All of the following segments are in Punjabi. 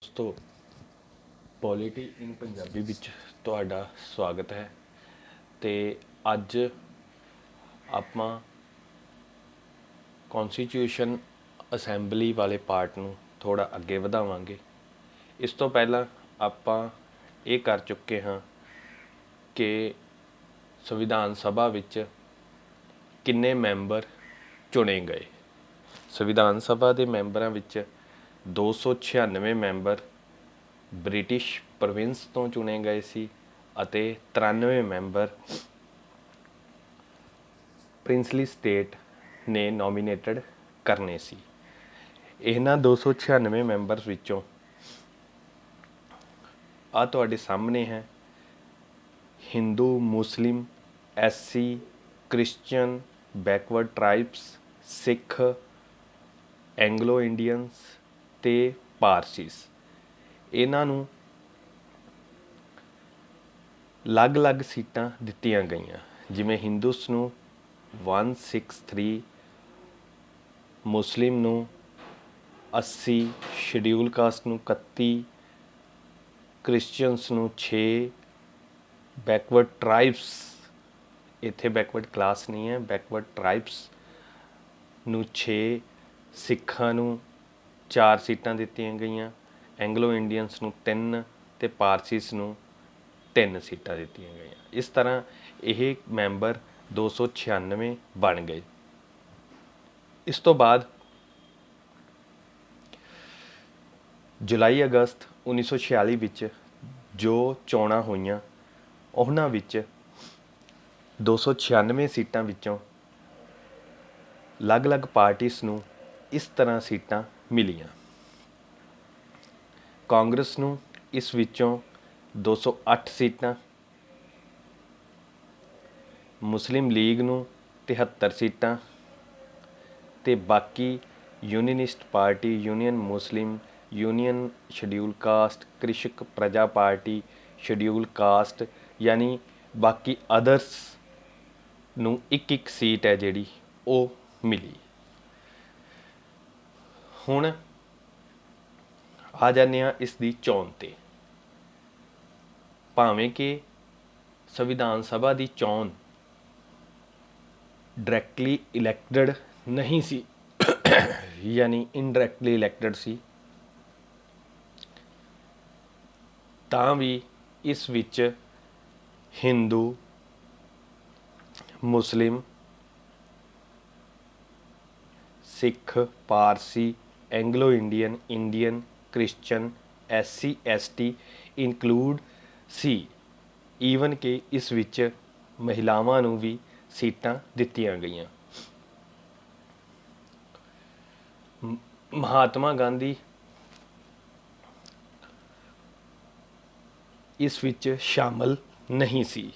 ਦੋਸਤੋ ਪੋਲਿਟੀ ਇਨ ਪੰਜਾਬੀ ਵਿੱਚ ਤੁਹਾਡਾ ਸਵਾਗਤ ਹੈ। ਤੇ ਅੱਜ ਆਪਾਂ ਕੌਨਸਟੀਟਿਊਸ਼ਨ ਅਸੈਂਬਲੀ ਵਾਲੇ ਪਾਰਟ ਨੂੰ ਥੋੜਾ ਅੱਗੇ ਵਧਾਵਾਂਗੇ। ਇਸ ਤੋਂ ਪਹਿਲਾਂ ਆਪਾਂ ਇਹ ਕਰ ਚੁੱਕੇ ਹਾਂ ਕਿ ਸੰਵਿਧਾਨ ਸਭਾ ਵਿੱਚ ਕਿੰਨੇ ਮੈਂਬਰ ਚੁਣੇ ਗਏ। ਸੰਵਿਧਾਨ ਸਭਾ ਦੇ ਮੈਂਬਰਾਂ ਵਿੱਚ 296 ਮੈਂਬਰ ਬ੍ਰਿਟਿਸ਼ ਪ੍ਰੋਵਿੰਸ ਤੋਂ ਚੁਣੇ ਗਏ ਸੀ ਅਤੇ 93 ਮੈਂਬਰ ਪ੍ਰਿੰਸਲੀ ਸਟੇਟ ਨੇ ਨੋਮੀਨੇਟਡ ਕਰਨੇ ਸੀ। ਇਹਨਾਂ 296 ਮੈਂਬਰਸ ਵਿੱਚੋਂ ਆ ਤੁਹਾਡੇ ਸਾਹਮਣੇ ਹੈ ਹਿੰਦੂ, ਮੁਸਲਿਮ, ਐਸਸੀ, ਕ੍ਰਿਸਚਨ, ਬੈਕਵਰਡ ਟਰਾਈਬਸ, ਸਿੱਖ, ਐਂਗਲੋ ਇੰਡੀਅਨਸ ਤੇ ਪਾਰਸੀਸ। ਇਹਨਾਂ ਨੂੰ ਅਲੱਗ-ਅਲੱਗ ਸੀਟਾਂ ਦਿੱਤੀਆਂ ਗਈਆਂ। ਜਿਵੇਂ ਹਿੰਦੂਸ ਨੂੰ 163, ਮੁਸਲਿਮ ਨੂੰ 80, ਸ਼ਡਿਊਲ ਕਾਸਟ ਨੂੰ 31, ਕ੍ਰਿਸਚਨਸ ਨੂੰ 6, ਬੈਕਵਰਡ ਟਰਾਈਬਸ, ਇੱਥੇ ਬੈਕਵਰਡ ਕਲਾਸ ਨਹੀਂ ਹੈ, ਬੈਕਵਰਡ ਟਰਾਈਬਸ ਨੂੰ 6, ਸਿੱਖਾਂ ਨੂੰ 4 ਸੀਟਾਂ ਦਿੱਤੀਆਂ ਗਈਆਂ, ਐਂਗਲੋ ਇੰਡੀਅਨਸ ਨੂੰ 3 ਤੇ ਪਾਰਸੀਸ ਨੂੰ 3 ਸੀਟਾਂ ਦਿੱਤੀਆਂ ਗਈਆਂ। ਇਸ ਤਰ੍ਹਾਂ ਇਹ ਮੈਂਬਰ 296 ਬਣ ਗਏ। ਇਸ ਤੋਂ ਬਾਅਦ ਜੁਲਾਈ ਅਗਸਤ 1946 ਵਿੱਚ ਜੋ ਚੋਣਾਂ ਹੋਈਆਂ ਉਹਨਾਂ ਵਿੱਚ 296 ਸੀਟਾਂ ਵਿੱਚੋਂ ਅਲੱਗ-ਅਲੱਗ ਪਾਰਟੀਆਂ ਨੂੰ ਇਸ ਤਰ੍ਹਾਂ ਸੀਟਾਂ ਮਿਲੀਆਂ। ਕਾਂਗਰਸ ਨੂੰ ਇਸ ਵਿੱਚੋਂ 208 ਸੀਟਾਂ, ਮੁਸਲਿਮ ਲੀਗ ਨੂੰ 73 ਸੀਟਾਂ ਤੇ ਬਾਕੀ ਯੂਨੀਨਿਸਟ ਪਾਰਟੀ, ਯੂਨੀਅਨ ਮੁਸਲਿਮ, ਯੂਨੀਅਨ ਸ਼ਡਿਊਲ ਕਾਸਟ, ਕ੍ਰਿਸ਼ਕ ਪ੍ਰਜਾ ਪਾਰਟੀ, ਸ਼ਡਿਊਲ ਕਾਸਟ ਯਾਨੀ ਬਾਕੀ ਅਦਰਸ ਨੂੰ ਇੱਕ ਸੀਟ ਹੈ ਜਿਹੜੀ ਉਹ ਮਿਲੀ। ਹੁਣ ਆ ਜਾਂਦੇ ਹਾਂ ਇਸ ਦੀ ਚੋਣ ਤੇ। ਭਾਵੇਂ ਕਿ ਸੰਵਿਧਾਨ ਸਭਾ ਦੀ ਚੋਣ ਡਾਇਰੈਕਟਲੀ ਇਲੈਕਟਡ ਨਹੀਂ ਸੀ ਯਾਨੀ ਇਨਡਾਇਰੈਕਟਲੀ ਇਲੈਕਟਡ ਸੀ, ਤਾਂ ਵੀ ਇਸ ਵਿੱਚ Hindu, Muslim, Sikh, Parsi, Anglo Indian, Indian, Christian, SC, ST include ਸੀ। ਈਵਨ ਕਿ ਇਸ ਵਿੱਚ ਮਹਿਲਾਵਾਂ ਨੂੰ ਵੀ ਸੀਟਾਂ ਦਿੱਤੀਆਂ ਗਈਆਂ। ਮਹਾਤਮਾ ਗਾਂਧੀ ਇਸ ਵਿੱਚ ਸ਼ਾਮਲ ਨਹੀਂ ਸੀ,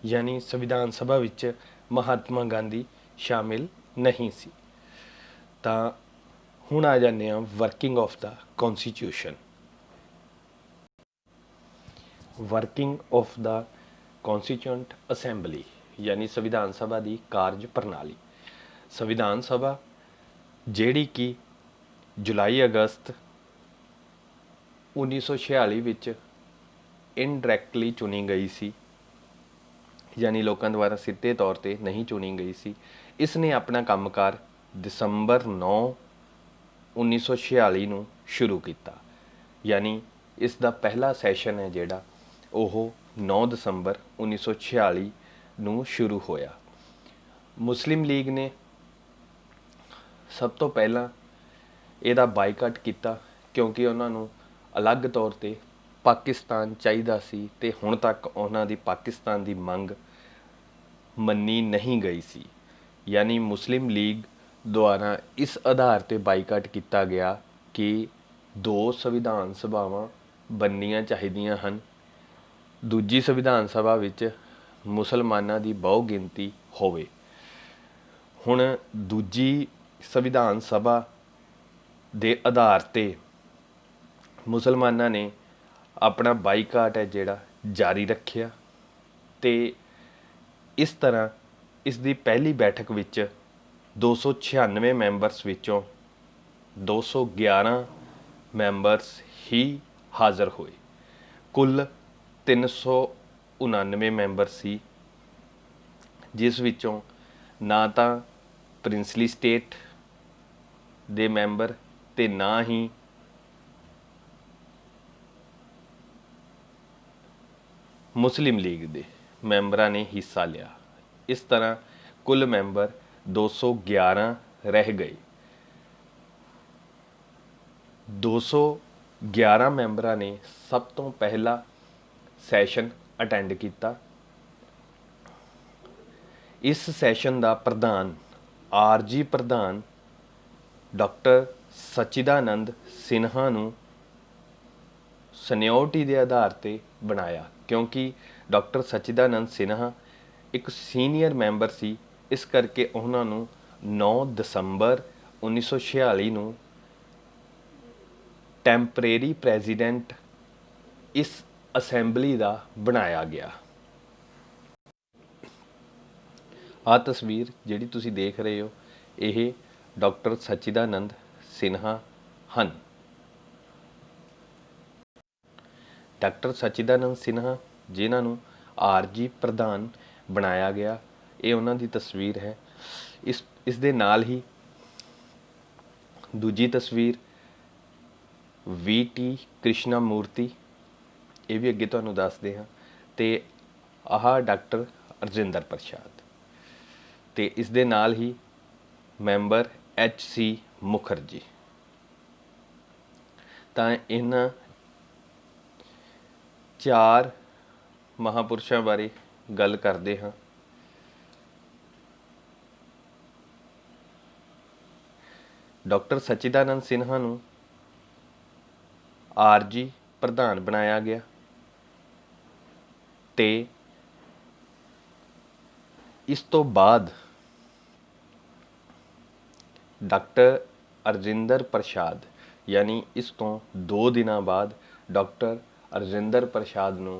ਯਾਨੀ ਸੰਵਿਧਾਨ ਸਭਾ ਵਿੱਚ ਮਹਾਤਮਾ ਗਾਂਧੀ ਸ਼ਾਮਿਲ ਨਹੀਂ ਸੀ। ਤਾਂ ਹੁਣ ਆ ਜਾਂਦੇ ਹਾਂ working of the constitution. Working of the constituent assembly ਯਾਨੀ ਸੰਵਿਧਾਨ ਸਭਾ ਦੀ ਕਾਰਜ ਪ੍ਰਣਾਲੀ। ਸੰਵਿਧਾਨ ਸਭਾ ਜਿਹੜੀ ਕਿ ਜੁਲਾਈ ਅਗਸਤ 1946 ਵਿੱਚ ਇਨਡਾਇਰੈਕਟਲੀ ਚੁਣੀ ਗਈ ਸੀ, ਯਾਨੀ ਲੋਕਾਂ ਦੁਆਰਾ ਸਿੱਧੇ ਤੌਰ 'ਤੇ ਨਹੀਂ ਚੁਣੀ ਗਈ ਸੀ। ਇਸ ਨੇ ਆਪਣਾ ਕੰਮਕਾਰ ਦਸੰਬਰ 9 1946 ਨੂੰ ਸ਼ੁਰੂ ਕੀਤਾ, ਯਾਨੀ ਇਸ ਦਾ ਪਹਿਲਾ ਸੈਸ਼ਨ ਹੈ ਜਿਹੜਾ ਉਹ 9 ਦਸੰਬਰ 1946 ਨੂੰ ਸ਼ੁਰੂ ਹੋਇਆ। ਮੁਸਲਿਮ ਲੀਗ ਨੇ ਸਭ ਤੋਂ ਪਹਿਲਾਂ ਇਹਦਾ ਬਾਈਕਾਟ ਕੀਤਾ ਕਿਉਂਕਿ ਉਹਨਾਂ ਨੂੰ ਅਲੱਗ ਤੌਰ 'ਤੇ ਪਾਕਿਸਤਾਨ ਚਾਹੀਦਾ ਸੀ ਤੇ ਹੁਣ ਤੱਕ ਉਹਨਾਂ ਦੀ ਪਾਕਿਸਤਾਨ ਦੀ ਮੰਗ ਮੰਨੀ ਨਹੀਂ ਗਈ ਸੀ। ਯਾਨੀ ਮੁਸਲਿਮ ਲੀਗ ਦੁਆਰਾ ਇਸ ਆਧਾਰ 'ਤੇ ਬਾਈਕਾਟ ਕੀਤਾ ਗਿਆ ਕਿ 2 ਸੰਵਿਧਾਨ ਸਭਾਵਾਂ ਬਣਨੀਆਂ ਚਾਹੀਦੀਆਂ ਹਨ। ਦੂਜੀ ਸੰਵਿਧਾਨ ਸਭਾ ਵਿੱਚ ਮੁਸਲਮਾਨਾਂ ਦੀ ਬਹੁ ਗਿਣਤੀ ਹੋਵੇ। ਹੁਣ ਦੂਜੀ ਸੰਵਿਧਾਨ ਸਭਾ ਦੇ ਆਧਾਰ 'ਤੇ ਮੁਸਲਮਾਨਾਂ ਨੇ ਆਪਣਾ ਬਾਈਕਾਟ ਹੈ ਜਿਹੜਾ ਜਾਰੀ ਰੱਖਿਆ ਤੇ ਇਸ ਤਰ੍ਹਾਂ ਇਸ ਦੀ ਪਹਿਲੀ ਬੈਠਕ ਵਿੱਚ 296 ਮੈਂਬਰਸ ਵਿੱਚੋਂ 211 ਮੈਂਬਰਸ ही हाज़र होए। कुल 399 मैंबर सी, जिस विचों ना तो प्रिंसली स्टेट दे मैंबर ते ना ही मुस्लिम लीग दे मैंबरां ने हिस्सा लिया। इस तरह कुल मैंबर 211 रह गए। 211 मैंबरां ने सब तो पहला सैशन अटेंड किया। इस सैशन का प्रधान आरजी प्रधान डॉक्टर सचिदानंद सिन्हा नूं सीनियोरिटी के आधार पर बनाया, क्योंकि डॉक्टर सचिदानंद सिन्हा एक सीनियर मैंबर सी। इस करके उन्होंने 9 दसंबर 1946 नूं टैंपरेरी प्रेजिडेंट इस असैंबली का बनाया गया। आ तस्वीर जिहड़ी तुसीं देख रहे हो, यह डॉक्टर सचिदानंद सिन्हा हन। डॉक्टर सचिदानंद सिन्हा जिन्हां नूं आरजी प्रधान बनाया गया, ये उन्हां दी तस्वीर है। इस दे नाल ही दूजी तस्वीर VT कृष्णा मूर्ति, ये भी अगे तुहानूं दसदे हां, ते आह डॉक्टर रजिंदर प्रसाद, ते इस दे नाल ही मैंबर HC मुखर्जी। तां इन्हां 4 महापुरुषों बारे गल करते हाँ। डॉक्टर सचिदानंद सिन्हा नूं आरजी प्रधान बनाया गया ते इस तो बाद डॉक्टर रजिंदर प्रसाद, यानी इस तो 2 दिनों बाद डॉक्टर रजिंदर प्रसाद नूं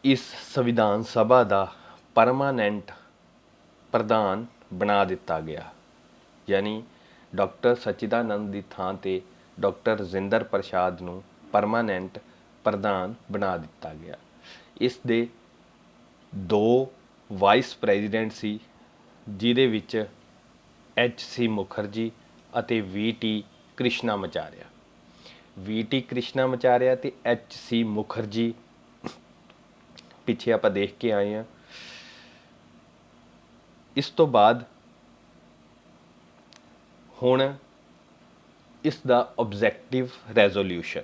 इस संविधान सभा का परमानेंट प्रधान बना दिता गया। यानी डॉक्टर सचिदानंद की थां ते डॉक्टर रजिंदर प्रसाद नूं परमानेंट प्रधान बना दिता गया। इस दे 2 वाइस प्रेजिडेंट सी, जिहदे विच HC मुखर्जी अते VT कृष्णामाचार्य। VT कृष्णामाचार्य ते HC मुखर्जी पिछे आप देख के आए हैं। इस तो बाद हुण इसका ऑब्जैक्टिव रेजोल्यूशन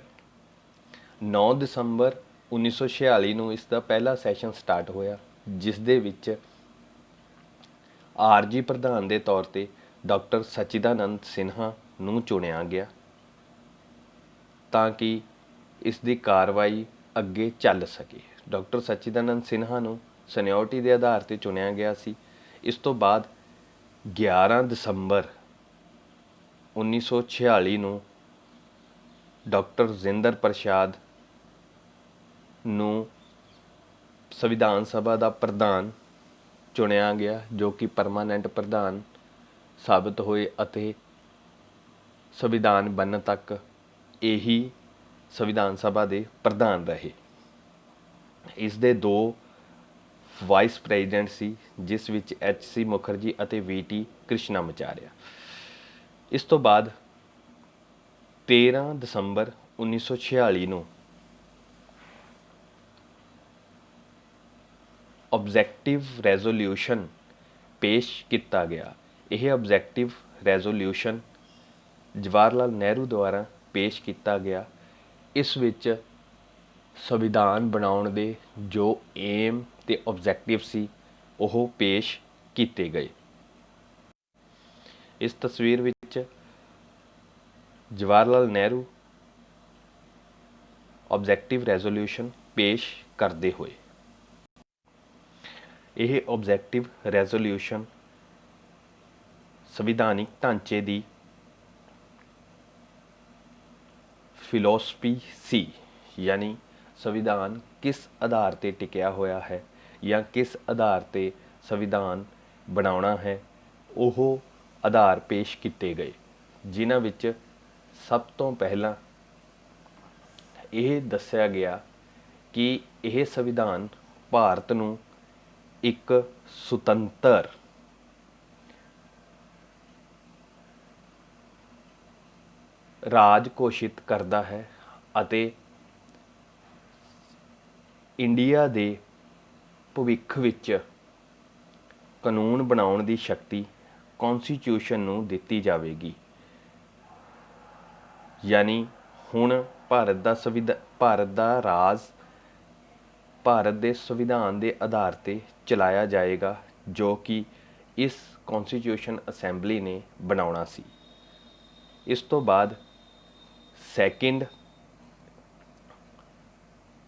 9 दसंबर 1946 नूं इसका पहला सैशन स्टार्ट होया, जिस दे विच आरजी प्रधान के तौर पर डॉक्टर सचिदानंद सिन्हा नूं चुनिया गया ताकि इसकी कार्रवाई अगे चल सके। डॉक्टर सचिदानंद सिन्हा नूं सीनियोरिटी के आधार पर चुनिया गया सी। इस तो बाद 11 दसंबर 1946 नूं डॉक्टर रजिंदर प्रसाद नूं संविधान सभा का प्रधान चुनिया गया, जो कि परमानेंट प्रधान साबित होए अते संविधान बनने तक यही संविधान सभा के प्रधान रहे। इस दे 2 वाइस प्रेजिडेंट सी, जिस विच HC मुखर्जी अते VT कृष्णामाचार्य। इस तो बाद 13 दसंबर 1946 नूं ऑब्जैक्टिव रेजोल्यूशन पेश किया गया। यह ऑब्जैक्टिव रेजोल्यूशन जवाहरलाल नेहरू द्वारा पेश किया गया। इस विच संविधान बनाउण दे जो एम ते ऑब्जैक्टिव सी ओह पेश किए गए। इस तस्वीर विच जवाहरलाल नेहरू ऑब्जैक्टिव रेजोल्यूशन पेश करते हुए, यह ऑब्जैक्टिव रेजोल्यूशन संविधानिक ढांचे की फिलोसफी सी, यानी संविधान किस आधार पर टिकया होया है या किस आधार पर संविधान बनाना है, वो आधार पेश किए गए, जिन्हां विच ਸਭ ਤੋਂ ਪਹਿਲਾਂ ਇਹ ਦੱਸਿਆ ਗਿਆ ਕਿ ਇਹ ਸੰਵਿਧਾਨ ਭਾਰਤ ਨੂੰ ਇੱਕ ਸੁਤੰਤਰ ਰਾਜ ਘੋਸ਼ਿਤ ਕਰਦਾ ਹੈ ਅਤੇ ਇੰਡੀਆ ਦੇ ਭਵਿੱਖ ਵਿੱਚ ਕਾਨੂੰਨ ਬਣਾਉਣ ਦੀ ਸ਼ਕਤੀ ਕੌਂਸਟੀਟਿਊਸ਼ਨ ਨੂੰ ਦਿੱਤੀ ਜਾਵੇਗੀ। ਯਾਨੀ ਹੁਣ ਭਾਰਤ ਦਾ ਰਾਜ ਭਾਰਤ ਦੇ ਸੰਵਿਧਾਨ ਦੇ ਆਧਾਰ 'ਤੇ ਚਲਾਇਆ ਜਾਏਗਾ, ਜੋ ਕਿ ਇਸ ਕੌਂਸਟੀਟਿਊਸ਼ਨ ਅਸੈਂਬਲੀ ਨੇ ਬਣਾਉਣਾ ਸੀ। ਇਸ ਤੋਂ ਬਾਅਦ ਸੈਕਿੰਡ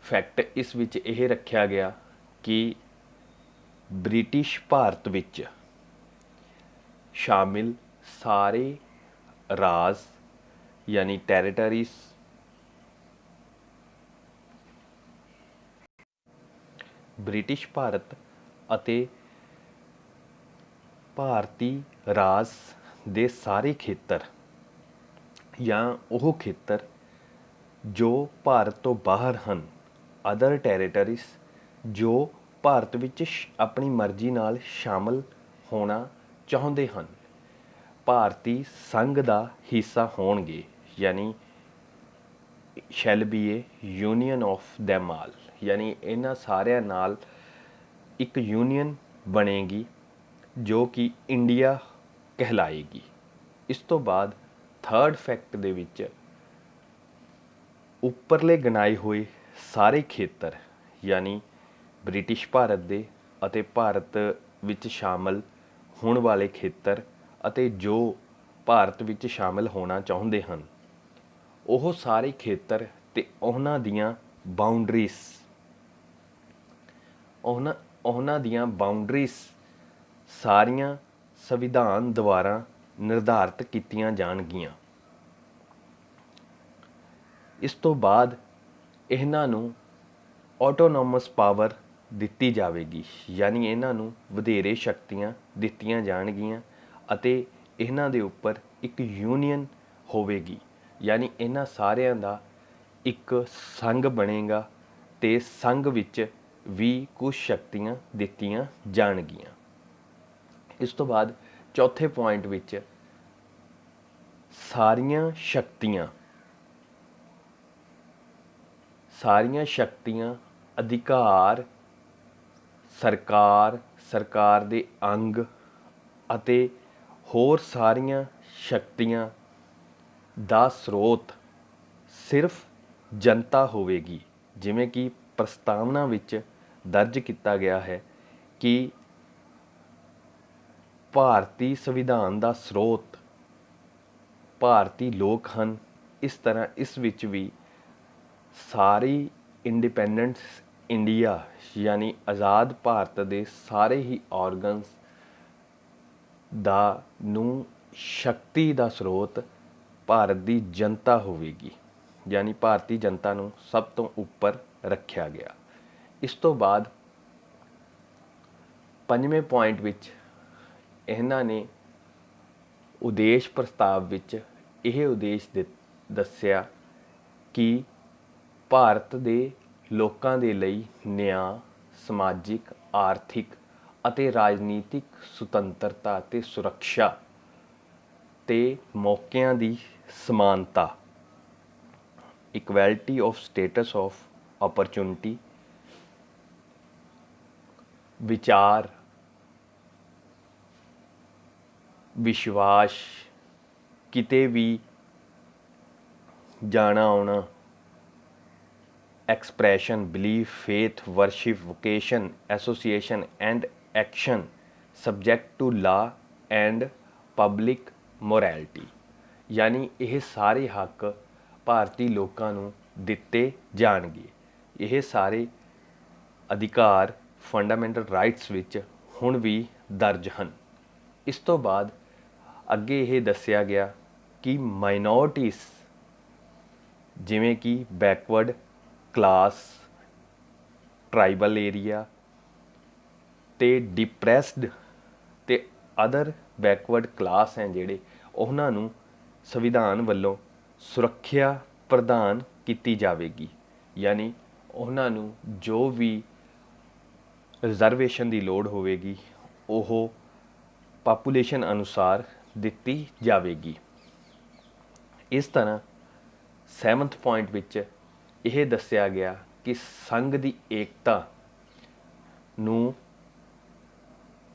ਫੈਕਟ ਇਸ ਵਿੱਚ ਇਹ ਰੱਖਿਆ ਗਿਆ ਕਿ ਬ੍ਰਿਟਿਸ਼ ਭਾਰਤ ਵਿੱਚ ਸ਼ਾਮਿਲ ਸਾਰੇ ਰਾਜ ਯਾਨੀ ਟੈਰੀਟਰੀਜ਼ ਬ੍ਰਿਟਿਸ਼ ਭਾਰਤ ਅਤੇ ਭਾਰਤੀ ਰਾਜ ਦੇ ਸਾਰੇ ਖੇਤਰ ਜਾਂ ਉਹ ਖੇਤਰ ਜੋ ਭਾਰਤ ਤੋਂ ਬਾਹਰ ਹਨ, ਅਦਰ ਟੈਰੀਟਰੀਜ਼ ਜੋ ਭਾਰਤ ਵਿੱਚ ਆਪਣੀ ਮਰਜ਼ੀ ਨਾਲ ਸ਼ਾਮਲ ਹੋਣਾ ਚਾਹੁੰਦੇ ਹਨ, ਭਾਰਤੀ ਸੰਘ ਦਾ ਹਿੱਸਾ ਹੋਣਗੇ। ਯਾਨੀ shall be a union of them all, ਯਾਨੀ ਇਹਨਾਂ ਸਾਰਿਆਂ ਨਾਲ ਇੱਕ ਯੂਨੀਅਨ ਬਣੇਗੀ ਜੋ ਕਿ ਇੰਡੀਆ ਕਹਿਲਾਏਗੀ। ਇਸ ਤੋਂ ਬਾਅਦ ਥਰਡ ਫੈਕਟ ਦੇ ਵਿੱਚ ਉੱਪਰਲੇ ਗਿਣਾਏ ਹੋਏ ਸਾਰੇ ਖੇਤਰ ਯਾਨੀ ਬ੍ਰਿਟਿਸ਼ ਭਾਰਤ ਦੇ ਅਤੇ ਭਾਰਤ ਵਿੱਚ ਸ਼ਾਮਲ ਹੋਣ ਵਾਲੇ ਖੇਤਰ ਅਤੇ ਜੋ ਭਾਰਤ ਵਿੱਚ ਸ਼ਾਮਲ ਹੋਣਾ ਚਾਹੁੰਦੇ ਹਨ, ਉਹ ਸਾਰੇ ਖੇਤਰ ਅਤੇ ਉਹਨਾਂ ਦੀਆਂ ਬਾਉਂਡਰੀਜ਼ ਸਾਰੀਆਂ ਸੰਵਿਧਾਨ ਦੁਆਰਾ ਨਿਰਧਾਰਿਤ ਕੀਤੀਆਂ ਜਾਣਗੀਆਂ। ਇਸ ਤੋਂ ਬਾਅਦ ਇਹਨਾਂ ਨੂੰ ਆਟੋਨੋਮਸ ਪਾਵਰ ਦਿੱਤੀ ਜਾਵੇਗੀ, ਯਾਨੀ ਇਹਨਾਂ ਨੂੰ ਵਧੇਰੇ ਸ਼ਕਤੀਆਂ ਦਿੱਤੀਆਂ ਜਾਣਗੀਆਂ ਅਤੇ ਇਹਨਾਂ ਦੇ ਉੱਪਰ ਇੱਕ ਯੂਨੀਅਨ ਹੋਵੇਗੀ। ਯਾਨੀ ਇਹਨਾਂ ਸਾਰਿਆਂ ਦਾ ਇੱਕ ਸੰਘ ਬਣੇਗਾ ਅਤੇ ਸੰਘ ਵਿੱਚ ਵੀ ਕੁਝ ਸ਼ਕਤੀਆਂ ਦਿੱਤੀਆਂ ਜਾਣਗੀਆਂ। ਇਸ ਤੋਂ ਬਾਅਦ ਚੌਥੇ ਪੁਆਇੰਟ ਵਿੱਚ ਸਾਰੀਆਂ ਸ਼ਕਤੀਆਂ ਅਧਿਕਾਰ ਸਰਕਾਰ ਦੇ ਅੰਗ ਅਤੇ ਹੋਰ ਸਾਰੀਆਂ ਸ਼ਕਤੀਆਂ ਦਾ ਸਰੋਤ ਸਿਰਫ ਜਨਤਾ ਹੋਵੇਗੀ। ਜਿਵੇਂ ਕਿ ਪ੍ਰਸਤਾਵਨਾ ਵਿੱਚ ਦਰਜ ਕੀਤਾ ਗਿਆ ਹੈ ਕਿ ਭਾਰਤੀ ਸੰਵਿਧਾਨ ਦਾ ਸਰੋਤ ਭਾਰਤੀ ਲੋਕ ਹਨ। ਇਸ ਤਰ੍ਹਾਂ ਇਸ ਵਿੱਚ ਵੀ ਸਾਰੀ ਇੰਡੀਪੈਂਡੈਂਟ ਇੰਡੀਆ ਯਾਨੀ ਆਜ਼ਾਦ ਭਾਰਤ ਦੇ ਸਾਰੇ ਹੀ ਆਰਗਨਸ ਨੂੰ ਸ਼ਕਤੀ ਦਾ ਸਰੋਤ ਭਾਰਤ ਦੀ ਜਨਤਾ ਹੋਵੇਗੀ। ਯਾਨੀ ਭਾਰਤੀ ਜਨਤਾ ਨੂੰ ਸਭ ਤੋਂ ਉੱਪਰ ਰੱਖਿਆ ਗਿਆ। ਇਸ ਤੋਂ ਬਾਅਦ ਪੰਜਵੇਂ ਪੁਆਇੰਟ ਵਿੱਚ ਇਹਨਾਂ ਨੇ ਉਦੇਸ਼ ਪ੍ਰਸਤਾਵ ਵਿੱਚ ਇਹ ਉਦੇਸ਼ ਦੱਸਿਆ ਕਿ ਭਾਰਤ ਦੇ ਲੋਕਾਂ ਦੇ ਲਈ ਨਿਆਂ, ਸਮਾਜਿਕ, ਆਰਥਿਕ ਅਤੇ ਰਾਜਨੀਤਿਕ ਸੁਤੰਤਰਤਾ ਅਤੇ ਸੁਰੱਖਿਆ ਅਤੇ ਮੌਕਿਆਂ ਦੀ ਸਮਾਨਤਾ equality of status of opportunity ਵਿਚਾਰ ਵਿਸ਼ਵਾਸ ਕਿਤੇ ਵੀ ਜਾਣਾ ਆਉਣਾ expression, belief, faith, worship, vocation, association and action subject to law and public morality। ਯਾਨੀ ਇਹ ਸਾਰੇ ਹੱਕ ਭਾਰਤੀ ਲੋਕਾਂ ਨੂੰ ਦਿੱਤੇ ਜਾਣਗੇ। ਇਹ ਸਾਰੇ ਅਧਿਕਾਰ ਫੰਡਾਮੈਂਟਲ ਰਾਈਟਸ ਵਿੱਚ ਹੁਣ ਵੀ ਦਰਜ ਹਨ। ਇਸ ਤੋਂ ਬਾਅਦ ਅੱਗੇ ਇਹ ਦੱਸਿਆ ਗਿਆ ਕਿ ਮਾਈਨੋਰਟੀਜ਼ ਜਿਵੇਂ ਕਿ ਬੈਕਵਰਡ ਕਲਾਸ, ਟਰਾਈਬਲ ਏਰੀਆ ਅਤੇ ਡਿਪਰੈਸਡ ਅਤੇ ਅਦਰ ਬੈਕਵਰਡ ਕਲਾਸ ਹੈ ਜਿਹੜੇ, ਉਹਨਾਂ ਨੂੰ ਸੰਵਿਧਾਨ ਵੱਲੋਂ ਸੁਰੱਖਿਆ ਪ੍ਰਦਾਨ ਕੀਤੀ ਜਾਵੇਗੀ, ਯਾਨੀ ਉਹਨਾਂ ਨੂੰ ਜੋ ਵੀ ਰਿਜ਼ਰਵੇਸ਼ਨ ਦੀ ਲੋੜ ਹੋਵੇਗੀ ਉਹ ਪਾਪੂਲੇਸ਼ਨ ਅਨੁਸਾਰ ਦਿੱਤੀ ਜਾਵੇਗੀ। ਇਸ ਤਰ੍ਹਾਂ 7th ਪੁਆਇੰਟ ਵਿੱਚ ਇਹ ਦੱਸਿਆ ਗਿਆ ਕਿ ਸੰਘ ਦੀ ਏਕਤਾ ਨੂੰ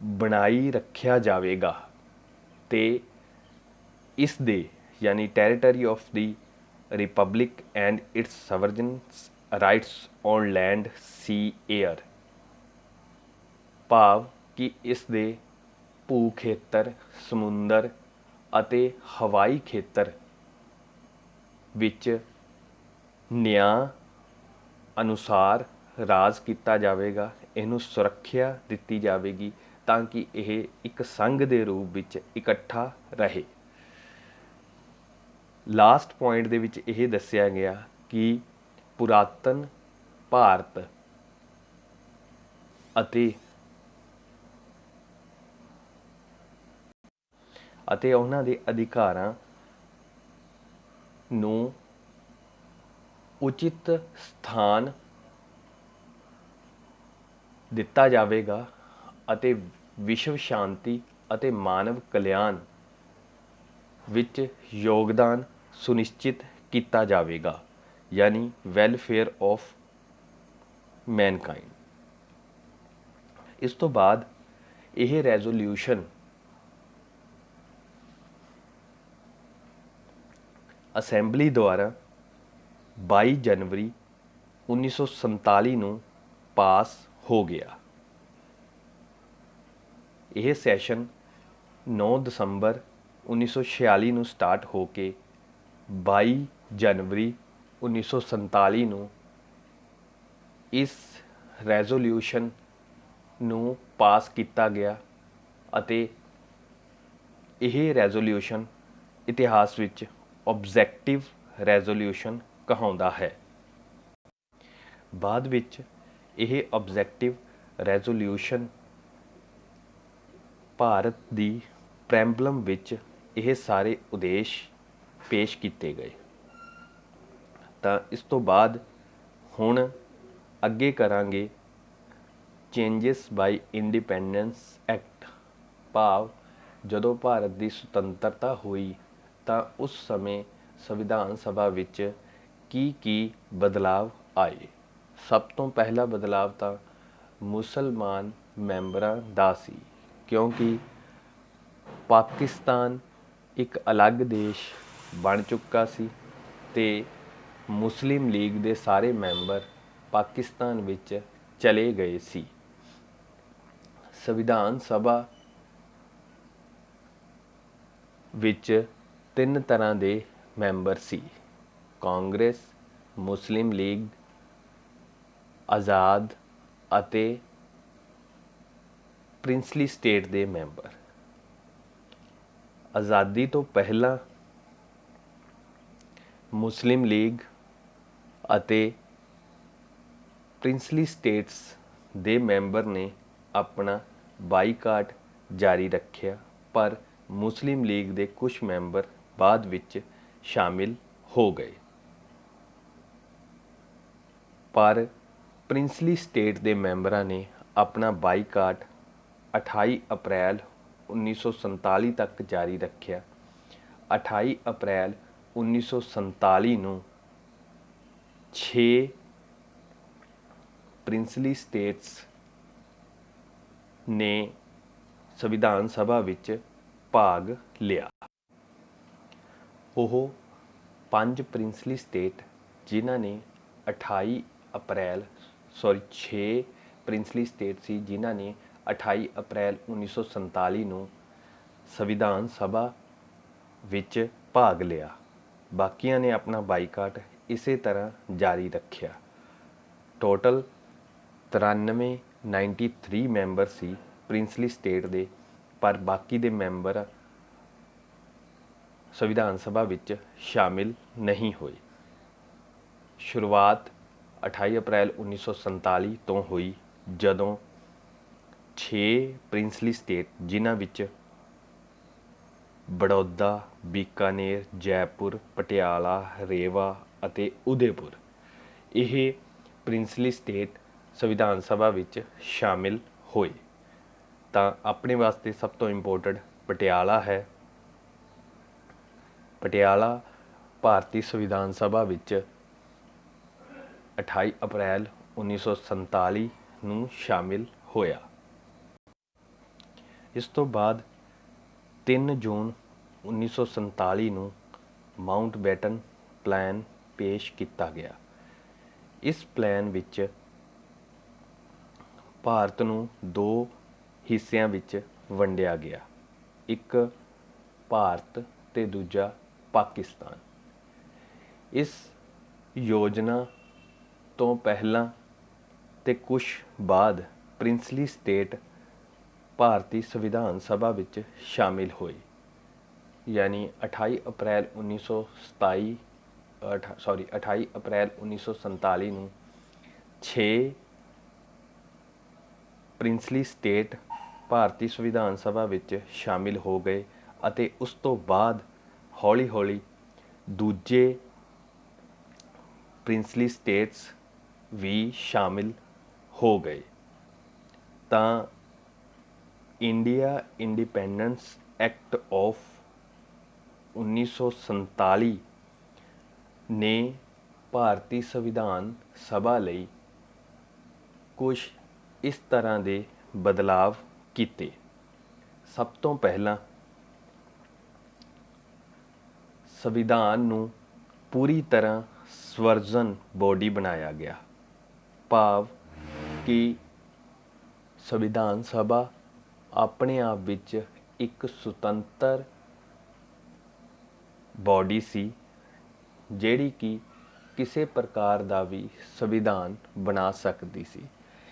ਬਣਾਈ ਰੱਖਿਆ ਜਾਵੇਗਾ ਤੇ ਇਸ ਦੇ ਯਾਨੀ territory of the republic and its sovereign rights on land sea air, ਭਾਵ ਕਿ ਇਸ ਦੇ ਭੂ ਖੇਤਰ, ਸਮੁੰਦਰ ਅਤੇ ਹਵਾਈ ਖੇਤਰ ਵਿੱਚ ਨਿਆਂ ਅਨੁਸਾਰ ਰਾਜ ਕੀਤਾ ਜਾਵੇਗਾ। ਇਹਨੂੰ ਸੁਰੱਖਿਆ ਦਿੱਤੀ ਜਾਵੇਗੀ ਤਾਂ ਕਿ ਇਹ ਇੱਕ ਸੰਘ ਦੇ ਰੂਪ ਵਿੱਚ ਇਕੱਠਾ ਰਹੇ। ਲਾਸਟ ਪੁਆਇੰਟ ਦੇ ਵਿੱਚ ਇਹ ਦੱਸਿਆ ਗਿਆ ਕਿ ਪੁਰਾਤਨ ਭਾਰਤ ਅਤੇ ਉਹਨਾਂ ਦੇ ਅਧਿਕਾਰਾਂ ਨੂੰ ਉਚਿਤ ਸਥਾਨ ਦਿੱਤਾ ਜਾਵੇਗਾ ਅਤੇ ਵਿਸ਼ਵ ਸ਼ਾਂਤੀ ਅਤੇ ਮਾਨਵ ਕਲਿਆਣ ਵਿੱਚ ਯੋਗਦਾਨ ਸੁਨਿਸ਼ਚਿਤ ਕੀਤਾ ਜਾਵੇਗਾ, ਯਾਨੀ ਵੈਲਫੇਅਰ ਆਫ ਮੈਨਕਾਈਂਡ। ਇਸ ਤੋਂ ਬਾਅਦ ਇਹ ਰੈਜ਼ੋਲਿਊਸ਼ਨ ਅਸੈਂਬਲੀ ਦੁਆਰਾ 22 ਜਨਵਰੀ 1947 ਨੂੰ ਪਾਸ ਹੋ ਗਿਆ। ਇਹ ਸੈਸ਼ਨ 9 ਦਸੰਬਰ 1946 ਨੂੰ ਸਟਾਰਟ ਹੋ ਕੇ 22 ਜਨਵਰੀ 1947 ਨੂੰ ਇਸ ਰੈਜ਼ੋਲਿਊਸ਼ਨ ਨੂੰ ਪਾਸ ਕੀਤਾ ਗਿਆ ਅਤੇ ਇਹ ਰੈਜ਼ੋਲਿਊਸ਼ਨ ਇਤਿਹਾਸ ਵਿੱਚ ਆਬਜੈਕਟਿਵ ਰੈਜ਼ੋਲਿਊਸ਼ਨ ਕਹਾਉਂਦਾ ਹੈ। ਬਾਅਦ ਵਿੱਚ ਇਹ ਆਬਜੈਕਟਿਵ ਰੈਜ਼ੋਲਿਊਸ਼ਨ ਭਾਰਤ ਦੀ ਪ੍ਰੈਂਬਲਮ ਵਿੱਚ ਇਹ ਸਾਰੇ ਉਦੇਸ਼ ਪੇਸ਼ ਕੀਤੇ ਗਏ। ਤਾਂ ਇਸ ਤੋਂ ਬਾਅਦ ਹੁਣ ਅੱਗੇ ਕਰਾਂਗੇ ਚੇਂਜਿਸ ਬਾਈ ਇੰਡੀਪੈਂਡੈਂਸ ਐਕਟ, ਭਾਵ ਜਦੋਂ ਭਾਰਤ ਦੀ ਸੁਤੰਤਰਤਾ ਹੋਈ ਤਾਂ ਉਸ ਸਮੇਂ ਸੰਵਿਧਾਨ ਸਭਾ ਵਿੱਚ ਕੀ ਬਦਲਾਵ ਆਏ। ਸਭ ਤੋਂ ਪਹਿਲਾ ਬਦਲਾਵ ਤਾਂ ਮੁਸਲਮਾਨ ਮੈਂਬਰਾਂ ਦਾ ਸੀ, ਕਿਉਂਕਿ ਪਾਕਿਸਤਾਨ ਇੱਕ ਅਲੱਗ ਦੇਸ਼ ਬਣ ਚੁੱਕਾ ਸੀ ਤੇ ਮੁਸਲਿਮ ਲੀਗ ਦੇ ਸਾਰੇ ਮੈਂਬਰ ਪਾਕਿਸਤਾਨ ਵਿੱਚ ਚਲੇ ਗਏ ਸੀ। ਸੰਵਿਧਾਨ ਸਭਾ ਵਿੱਚ 3 ਤਰ੍ਹਾਂ ਦੇ ਮੈਂਬਰ ਸੀ: ਕਾਂਗਰਸ, ਮੁਸਲਿਮ ਲੀਗ, ਆਜ਼ਾਦ ਅਤੇ ਪ੍ਰਿੰਸਲੀ ਸਟੇਟ ਦੇ ਮੈਂਬਰ। ਆਜ਼ਾਦੀ ਤੋਂ ਪਹਿਲਾਂ ਮੁਸਲਿਮ ਲੀਗ ਅਤੇ ਪ੍ਰਿੰਸਲੀ ਸਟੇਟਸ ਦੇ ਮੈਂਬਰ ਨੇ ਆਪਣਾ ਬਾਈਕਾਟ ਜਾਰੀ ਰੱਖਿਆ, ਪਰ ਮੁਸਲਿਮ ਲੀਗ ਦੇ ਕੁਝ ਮੈਂਬਰ ਬਾਅਦ ਵਿੱਚ ਸ਼ਾਮਿਲ ਹੋ ਗਏ। ਪਰ ਪ੍ਰਿੰਸਲੀ ਸਟੇਟ ਦੇ ਮੈਂਬਰਾਂ ਨੇ ਆਪਣਾ ਬਾਈਕਾਟ 28 ਅਪ੍ਰੈਲ 1947 ਤੱਕ ਜਾਰੀ ਰੱਖਿਆ। 28 ਅਪ੍ਰੈਲ 1947 ਨੂੰ 6 ਪ੍ਰਿੰਸਲੀ ਸਟੇਟਸ ਨੇ ਸੰਵਿਧਾਨ ਸਭਾ ਵਿੱਚ ਭਾਗ ਲਿਆ। ਉਹ 5 ਪ੍ਰਿੰਸਲੀ ਸਟੇਟ ਜਿਨ੍ਹਾਂ ਨੇ 6 ਪ੍ਰਿੰਸਲੀ ਸਟੇਟ ਸੀ ਜਿਨ੍ਹਾਂ ਨੇ 28 ਅਪ੍ਰੈਲ 1947 ਨੂੰ ਸੰਵਿਧਾਨ ਸਭਾ ਵਿੱਚ ਭਾਗ ਲਿਆ। ਬਾਕੀਆਂ ਨੇ ਆਪਣਾ ਬਾਈਕਾਟ ਇਸੇ ਤਰ੍ਹਾਂ ਜਾਰੀ ਰੱਖਿਆ। ਟੋਟਲ 93 ਮੈਂਬਰ ਸੀ ਪ੍ਰਿੰਸਲੀ ਸਟੇਟ ਦੇ, ਪਰ ਬਾਕੀ ਦੇ ਮੈਂਬਰ ਸੰਵਿਧਾਨ ਸਭਾ ਵਿੱਚ ਸ਼ਾਮਿਲ ਨਹੀਂ ਹੋਏ। ਸ਼ੁਰੂਆਤ 28 ਅਪ੍ਰੈਲ 1947 ਤੋਂ ਹੋਈ, ਜਦੋਂ 6 ਪ੍ਰਿੰਸਲੀ ਸਟੇਟ ਜਿਨ੍ਹਾਂ ਵਿੱਚ ਬੜੌਦਾ, ਬੀਕਾਨੇਰ, ਜੈਪੁਰ, ਪਟਿਆਲਾ, ਰੇਵਾ ਅਤੇ ਉਦੈਪੁਰ ਇਹ ਪ੍ਰਿੰਸਲੀ ਸਟੇਟ ਸੰਵਿਧਾਨ ਸਭਾ ਵਿੱਚ ਸ਼ਾਮਿਲ ਹੋਏ। ਤਾਂ ਆਪਣੇ ਵਾਸਤੇ ਸਭ ਤੋਂ ਇੰਪੋਰਟੈਂਟ ਪਟਿਆਲਾ ਹੈ। ਪਟਿਆਲਾ ਭਾਰਤੀ ਸੰਵਿਧਾਨ ਸਭਾ ਵਿੱਚ 28 ਅਪ੍ਰੈਲ 1947 ਨੂੰ ਸ਼ਾਮਿਲ ਹੋਇਆ। ਇਸ ਤੋਂ ਬਾਅਦ 3 ਜੂਨ 1947 ਨੂੰ ਮਾਊਂਟਬੈਟਨ ਪਲਾਨ ਪੇਸ਼ ਕੀਤਾ ਗਿਆ। ਇਸ ਪਲਾਨ ਵਿੱਚ ਭਾਰਤ ਨੂੰ 2 ਹਿੱਸਿਆਂ ਵਿੱਚ ਵੰਡਿਆ ਗਿਆ, ਇੱਕ ਭਾਰਤ ਤੇ ਦੂਜਾ ਪਾਕਿਸਤਾਨ। ਇਸ ਯੋਜਨਾ ਤੋਂ ਪਹਿਲਾਂ ਤੇ ਕੁਝ ਬਾਅਦ ਪ੍ਰਿੰਸਲੀ ਸਟੇਟ ਭਾਰਤੀ ਸੰਵਿਧਾਨ ਸਭਾ ਵਿੱਚ ਸ਼ਾਮਿਲ ਹੋਏ। ਯਾਨੀ 28 ਅਪ੍ਰੈਲ 1947 ਨੂੰ 6 ਪ੍ਰਿੰਸਲੀ ਸਟੇਟ ਭਾਰਤੀ ਸੰਵਿਧਾਨ ਸਭਾ ਵਿੱਚ ਸ਼ਾਮਿਲ ਹੋ ਗਏ ਅਤੇ ਉਸ ਤੋਂ ਬਾਅਦ ਹੌਲੀ-ਹੌਲੀ ਦੂਜੇ ਪ੍ਰਿੰਸਲੀ ਸਟੇਟਸ ਵੀ ਸ਼ਾਮਿਲ ਹੋ ਗਏ। ਤਾਂ ਇੰਡੀਆ ਇੰਡੀਪੈਂਡੈਂਸ ਐਕਟ ਆਫ 1947 ਨੇ ਭਾਰਤੀ ਸੰਵਿਧਾਨ ਸਭਾ ਲਈ ਕੁਝ ਇਸ ਤਰ੍ਹਾਂ ਦੇ ਬਦਲਾਵ ਕੀਤੇ। ਸਭ ਤੋਂ ਪਹਿਲਾਂ ਸੰਵਿਧਾਨ ਨੂੰ ਪੂਰੀ ਤਰ੍ਹਾਂ ਸਵਰਜਨ ਬੋਡੀ ਬਣਾਇਆ ਗਿਆ, ਭਾਵ ਕਿ ਸੰਵਿਧਾਨ ਸਭਾ ਆਪਣੇ ਆਪ ਵਿੱਚ ਇੱਕ ਸੁਤੰਤਰ ਬੋਡੀ ਸੀ, ਜਿਹੜੀ ਕਿ ਕਿਸੇ ਪ੍ਰਕਾਰ ਦਾ ਵੀ ਸੰਵਿਧਾਨ ਬਣਾ ਸਕਦੀ ਸੀ।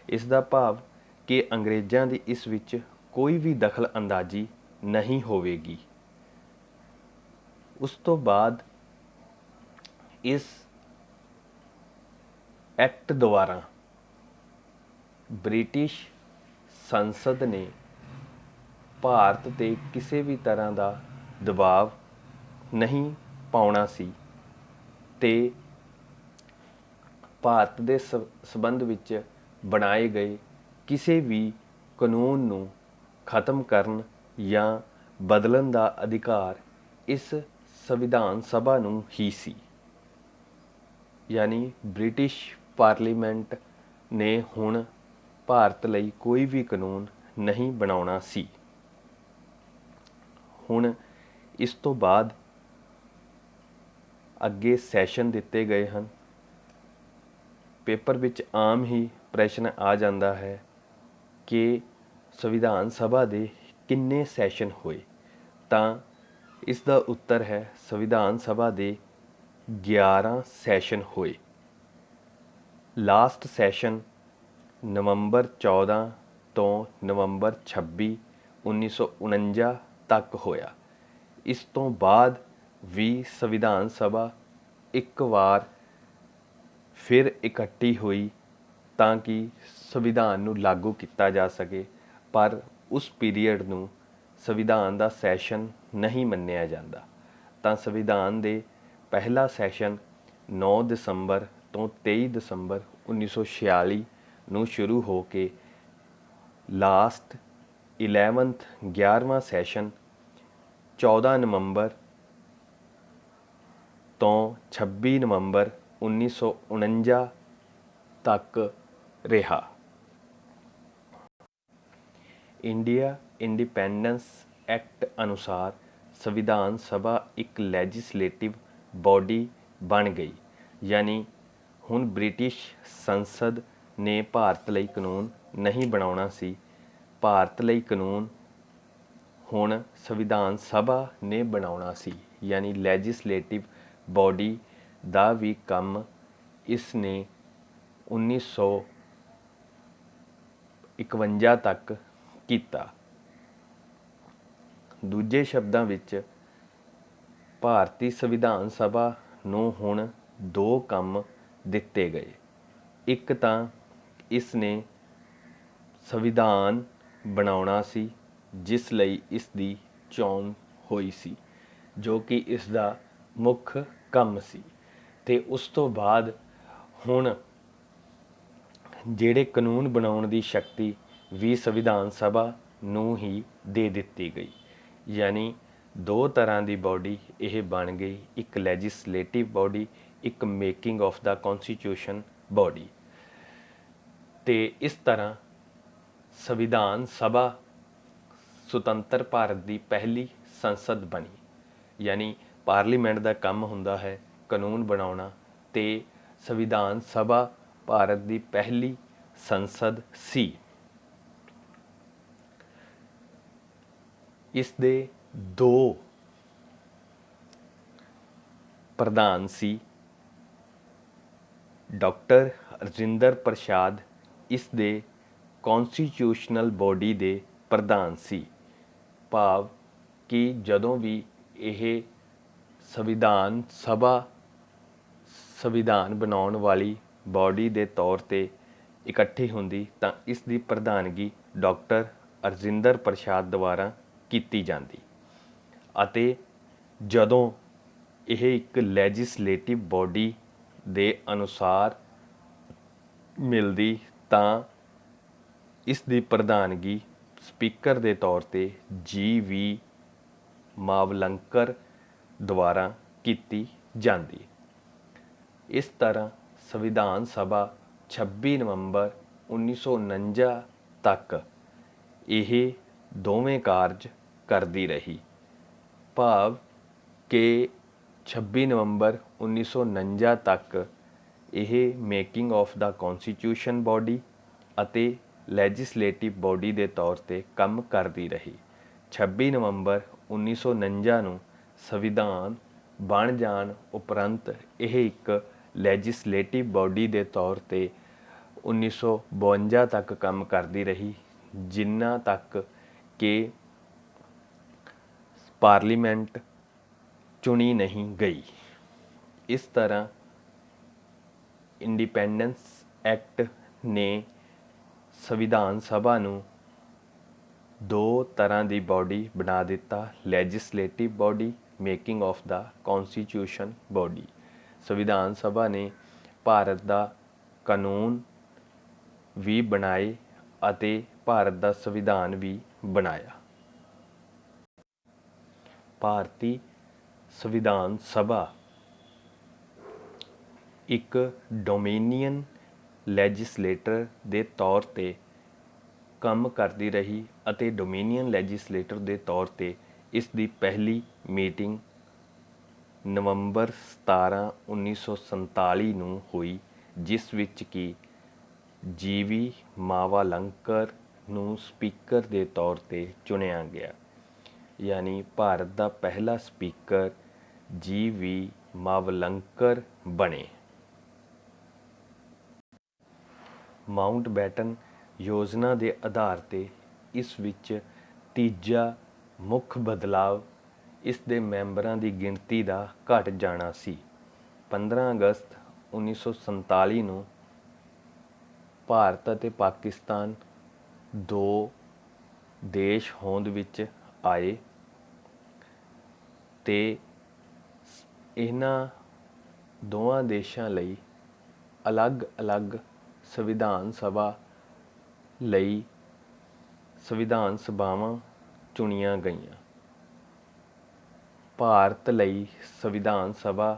ਇਸ ਦਾ ਭਾਵ ਕਿ ਅੰਗਰੇਜ਼ਾਂ ਦੀ ਇਸ ਵਿੱਚ ਕੋਈ ਵੀ ਦਖਲ ਅੰਦਾਜ਼ੀ ਨਹੀਂ ਹੋਵੇਗੀ। ਉਸ ਤੋਂ ਬਾਅਦ ਇਸ ਐਕਟ ਦੁਆਰਾ ਬ੍ਰਿਟਿਸ਼ ਸੰਸਦ ਨੇ ਭਾਰਤ 'ਤੇ ਕਿਸੇ ਵੀ ਤਰ੍ਹਾਂ ਦਾ ਦਬਾਅ ਨਹੀਂ ਪਾਉਣਾ ਸੀ ਤੇ ਭਾਰਤ ਦੇ ਸੰਬੰਧ ਵਿੱਚ ਬਣਾਏ ਗਏ ਕਿਸੇ ਵੀ ਕਾਨੂੰਨ ਨੂੰ ਖਤਮ ਕਰਨ ਜਾਂ ਬਦਲਣ ਦਾ ਅਧਿਕਾਰ ਇਸ ਸੰਵਿਧਾਨ ਸਭਾ ਨੂੰ ਹੀ ਸੀ। ਯਾਨੀ ਬ੍ਰਿਟਿਸ਼ ਪਾਰਲੀਮੈਂਟ ਨੇ ਹੁਣ ਭਾਰਤ ਲਈ ਕੋਈ ਵੀ ਕਾਨੂੰਨ ਨਹੀਂ ਬਣਾਉਣਾ ਸੀ। ਹੁਣ ਇਸ ਤੋਂ ਬਾਅਦ ਅੱਗੇ ਸੈਸ਼ਨ ਦਿੱਤੇ ਗਏ ਹਨ। ਪੇਪਰ ਵਿੱਚ ਆਮ ਹੀ ਪ੍ਰਸ਼ਨ ਆ ਜਾਂਦਾ ਹੈ ਕਿ ਸੰਵਿਧਾਨ ਸਭਾ ਦੇ ਕਿੰਨੇ ਸੈਸ਼ਨ ਹੋਏ, ਤਾਂ ਇਸ ਦਾ ਉੱਤਰ ਹੈ ਸੰਵਿਧਾਨ ਸਭਾ ਦੇ 11 ਸੈਸ਼ਨ ਹੋਏ। ਲਾਸਟ ਸੈਸ਼ਨ ਨਵੰਬਰ 14 ਤੋਂ ਨਵੰਬਰ 26, 1949 ਤੱਕ ਹੋਇਆ। ਇਸ ਤੋਂ ਬਾਅਦ ਵੀ ਸੰਵਿਧਾਨ ਸਭਾ ਇੱਕ ਵਾਰ ਫਿਰ ਇਕੱਠੀ ਹੋਈ ਤਾਂ ਕਿ ਸੰਵਿਧਾਨ ਨੂੰ ਲਾਗੂ ਕੀਤਾ ਜਾ ਸਕੇ, ਪਰ ਉਸ ਪੀਰੀਅਡ ਨੂੰ ਸੰਵਿਧਾਨ ਦਾ ਸੈਸ਼ਨ ਨਹੀਂ ਮੰਨਿਆ ਜਾਂਦਾ। ਤਾਂ ਸੰਵਿਧਾਨ ਦੇ ਪਹਿਲਾ ਸੈਸ਼ਨ 9 ਦਸੰਬਰ ਤੋਂ 23 ਦਸੰਬਰ 1946 ਨੂੰ ਸ਼ੁਰੂ ਹੋ ਕੇ ਲਾਸਟ 11ਵਾਂ ਸੈਸ਼ਨ 14 ਨਵੰਬਰ ਤੋਂ 26 ਨਵੰਬਰ 1949 ਤੱਕ ਰਿਹਾ। ਇੰਡੀਆ ਇੰਡੀਪੈਂਡੈਂਸ ਐਕਟ ਅਨੁਸਾਰ ਸੰਵਿਧਾਨ ਸਭਾ ਇੱਕ ਲੈਜਿਸਲੇਟਿਵ ਬੋਡੀ ਬਣ ਗਈ। ਯਾਨੀ ਹੁਣ ਬ੍ਰਿਟਿਸ਼ ਸੰਸਦ ਨੇ ਭਾਰਤ ਲਈ ਕਾਨੂੰਨ ਨਹੀਂ ਬਣਾਉਣਾ ਸੀ। ਭਾਰਤ ਲਈ ਕਾਨੂੰਨ ਹੁਣ ਸੰਵਿਧਾਨ ਸਭਾ ਨੇ ਬਣਾਉਣਾ ਸੀ। ਯਾਨੀ ਲੈਜਿਸਲੇਟਿਵ ਬੋਡੀ ਦਾ ਵੀ ਕੰਮ ਇਸ ਨੇ 1951 ਤੱਕ ਕੀਤਾ। ਦੂਜੇ ਸ਼ਬਦਾਂ ਵਿੱਚ ਭਾਰਤੀ ਸੰਵਿਧਾਨ ਸਭਾ ਨੂੰ ਹੁਣ 2 ਕੰਮ ਦਿੱਤੇ ਗਏ। ਇੱਕ ਤਾਂ ਇਸ ਨੇ ਸੰਵਿਧਾਨ ਬਣਾਉਣਾ ਸੀ, ਜਿਸ ਲਈ ਇਸ ਦੀ ਚੋਣ ਹੋਈ ਸੀ, ਜੋ ਕਿ ਇਸ ਦਾ ਮੁੱਖ ਕੰਮ ਸੀ। ਤੇ ਉਸ ਤੋਂ ਬਾਅਦ ਹੁਣ ਜਿਹੜੇ ਕਾਨੂੰਨ ਬਣਾਉਣ ਦੀ ਸ਼ਕਤੀ ਵੀ ਸੰਵਿਧਾਨ ਸਭਾ ਨੂੰ ਹੀ ਦੇ ਦਿੱਤੀ ਗਈ। ਯਾਨੀ ਦੋ ਤਰ੍ਹਾਂ ਦੀ ਬੋਡੀ ਇਹ ਬਣ ਗਈ, ਇੱਕ ਲੈਜਿਸਲੇਟਿਵ ਬੋਡੀ, ਇੱਕ making of the constitution body. ਤੇ ਇਸ ਤਰ੍ਹਾਂ ਸੰਵਿਧਾਨ ਸਭਾ ਸੁਤੰਤਰ ਭਾਰਤ ਦੀ ਪਹਿਲੀ ਸੰਸਦ ਬਣੀ। ਯਾਨੀ ਪਾਰਲੀਮੈਂਟ ਦਾ ਕੰਮ ਹੁੰਦਾ ਹੈ ਕਾਨੂੰਨ ਬਣਾਉਣਾ, ਤੇ ਸੰਵਿਧਾਨ ਸਭਾ ਭਾਰਤ ਦੀ ਪਹਿਲੀ ਸੰਸਦ ਸੀ। ਇਸ ਦੇ ਦੋ ਪ੍ਰਧਾਨ ਸੀ। ਡਾਕਟਰ ਰਾਜਿੰਦਰ ਪ੍ਰਸਾਦ ਇਸ ਦੇ ਕੌਨਸਟੀਟਿਊਸ਼ਨਲ ਬੋਡੀ ਦੇ ਪ੍ਰਧਾਨ ਸੀ। ਭਾਵ ਕਿ ਜਦੋਂ ਵੀ ਇਹ ਸੰਵਿਧਾਨ ਸਭਾ ਸੰਵਿਧਾਨ ਬਣਾਉਣ ਵਾਲੀ ਬੋਡੀ ਦੇ ਤੌਰ 'ਤੇ ਇਕੱਠੀ ਹੁੰਦੀ ਤਾਂ ਇਸ ਦੀ ਪ੍ਰਧਾਨਗੀ ਡਾਕਟਰ ਰਾਜਿੰਦਰ ਪ੍ਰਸਾਦ ਦੁਆਰਾ ਕੀਤੀ ਜਾਂਦੀ, ਅਤੇ ਜਦੋਂ ਇਹ ਇੱਕ ਲੈਜਿਸਲੇਟਿਵ ਬੋਡੀ ਦੇ ਅਨੁਸਾਰ ਮਿਲਦੀ ਤਾਂ ਇਸ ਦੀ ਪ੍ਰਧਾਨਗੀ ਸਪੀਕਰ ਦੇ ਤੌਰ 'ਤੇ ਜੀ.ਵੀ. ਮਾਵਲੰਕਰ ਦੁਆਰਾ ਕੀਤੀ ਜਾਂਦੀ। ਇਸ ਤਰ੍ਹਾਂ ਸੰਵਿਧਾਨ ਸਭਾ 26 ਨਵੰਬਰ 1949 ਤੱਕ ਇਹ ਦੋਵੇਂ ਕਾਰਜ ਕਰਦੀ ਰਹੀ। ਭਾਵ ਕਿ 26 ਨਵੰਬਰ 1949 ਤੱਕ ਇਹ making of the constitution body ਅਤੇ ਲੈਜਿਸਲੇਟਿਵ ਬੋਡੀ ਦੇ ਤੌਰ 'ਤੇ ਕੰਮ ਕਰਦੀ ਰਹੀ। 26 ਨਵੰਬਰ 1949 ਨੂੰ ਸੰਵਿਧਾਨ ਬਣ ਜਾਣ ਉਪਰੰਤ ਇਹ ਇੱਕ ਲੈਜਿਸਲੇਟਿਵ ਬੋਡੀ ਦੇ ਤੌਰ 'ਤੇ 1952 ਤੱਕ ਕੰਮ ਕਰਦੀ ਰਹੀ, ਜਿੰਨਾ ਤੱਕ ਕਿ ਪਾਰਲੀਮੈਂਟ ਚੁਣੀ ਨਹੀਂ ਗਈ। ਇਸ ਤਰ੍ਹਾਂ ਇੰਡੀਪੈਂਡੈਂਸ ਐਕਟ ਨੇ ਸੰਵਿਧਾਨ ਸਭਾ ਨੂੰ ਦੋ ਤਰ੍ਹਾਂ ਦੀ ਬੋਡੀ ਬਣਾ ਦਿੱਤਾ, legislative body, making of the constitution body. ਸੰਵਿਧਾਨ ਸਭਾ ਨੇ ਭਾਰਤ ਦਾ ਕਾਨੂੰਨ ਵੀ ਬਣਾਏ ਅਤੇ ਭਾਰਤ ਦਾ ਸੰਵਿਧਾਨ ਵੀ ਬਣਾਇਆ। ਭਾਰਤੀ ਸੰਵਿਧਾਨ ਸਭਾ ਇੱਕ ਡੋਮੇਨੀਅਨ ਲੈਜਿਸਲੇਟਰ ਦੇ ਤੌਰ 'ਤੇ ਕੰਮ ਕਰਦੀ ਰਹੀ, ਅਤੇ ਡੋਮੇਨੀਅਨ ਲੈਜਿਸਲੇਟਰ ਦੇ ਤੌਰ 'ਤੇ ਇਸ ਦੀ ਪਹਿਲੀ ਮੀਟਿੰਗ ਨਵੰਬਰ 17, 1947 ਨੂੰ ਹੋਈ, ਜਿਸ ਵਿੱਚ ਕਿ ਜੀ.ਵੀ. ਮਾਵਾਲੰਕਰ ਨੂੰ ਸਪੀਕਰ ਦੇ ਤੌਰ 'ਤੇ ਚੁਣਿਆ ਗਿਆ। ਯਾਨੀ ਭਾਰਤ ਦਾ ਪਹਿਲਾ ਸਪੀਕਰ ਜੀ.ਵੀ. ਮਾਵਲੰਕਰ ਬਣੇ। ਮਾਊਂਟਬੈਟਨ ਯੋਜਨਾ ਦੇ ਆਧਾਰ 'ਤੇ ਇਸ ਵਿੱਚ ਤੀਜਾ ਮੁੱਖ ਬਦਲਾਵ ਇਸ ਦੇ ਮੈਂਬਰਾਂ ਦੀ ਗਿਣਤੀ ਦਾ ਘਟ ਜਾਣਾ ਸੀ। 15 ਅਗਸਤ 1947 ਨੂੰ ਭਾਰਤ ਅਤੇ ਪਾਕਿਸਤਾਨ ਦੋ ਦੇਸ਼ ਹੋਂਦ ਵਿੱਚ ਆਏ, ਤੇ ਇਹਨਾਂ ਦੋਵਾਂ ਦੇਸ਼ਾਂ ਲਈ ਅਲੱਗ-ਅਲੱਗ ਸੰਵਿਧਾਨ ਸਭਾ ਲਈ ਸੰਵਿਧਾਨ ਸਭਾਵਾਂ ਚੁਣੀਆਂ ਗਈਆਂ। ਭਾਰਤ ਲਈ ਸੰਵਿਧਾਨ ਸਭਾ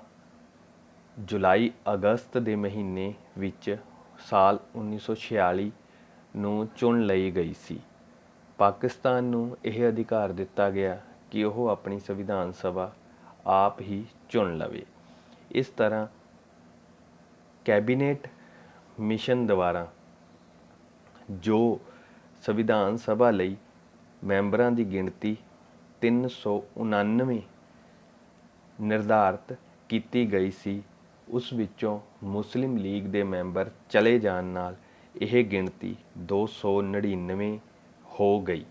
ਜੁਲਾਈ-ਅਗਸਤ ਦੇ ਮਹੀਨੇ ਵਿੱਚ ਸਾਲ 1946 ਨੂੰ ਚੁਣ ਲਈ ਗਈ ਸੀ। ਪਾਕਿਸਤਾਨ ਨੂੰ ਇਹ ਅਧਿਕਾਰ ਦਿੱਤਾ ਗਿਆ ਕਿ ਉਹ ਆਪਣੀ ਸੰਵਿਧਾਨ ਸਭਾ ਆਪ ਹੀ ਚੁਣ ਲਵੇ। ਇਸ ਤਰ੍ਹਾਂ ਕੈਬਨਿਟ ਮਿਸ਼ਨ ਦੁਆਰਾ ਜੋ ਸੰਵਿਧਾਨ ਸਭਾ ਲਈ ਮੈਂਬਰਾਂ ਦੀ ਗਿਣਤੀ 399 ਨਿਰਧਾਰਤ ਕੀਤੀ ਗਈ ਸੀ, ਉਸ ਵਿੱਚੋਂ ਮੁਸਲਿਮ ਲੀਗ ਦੇ ਮੈਂਬਰ ਚਲੇ ਜਾਣ ਨਾਲ ਇਹ ਗਿਣਤੀ 299 ਹੋ ਗਈ,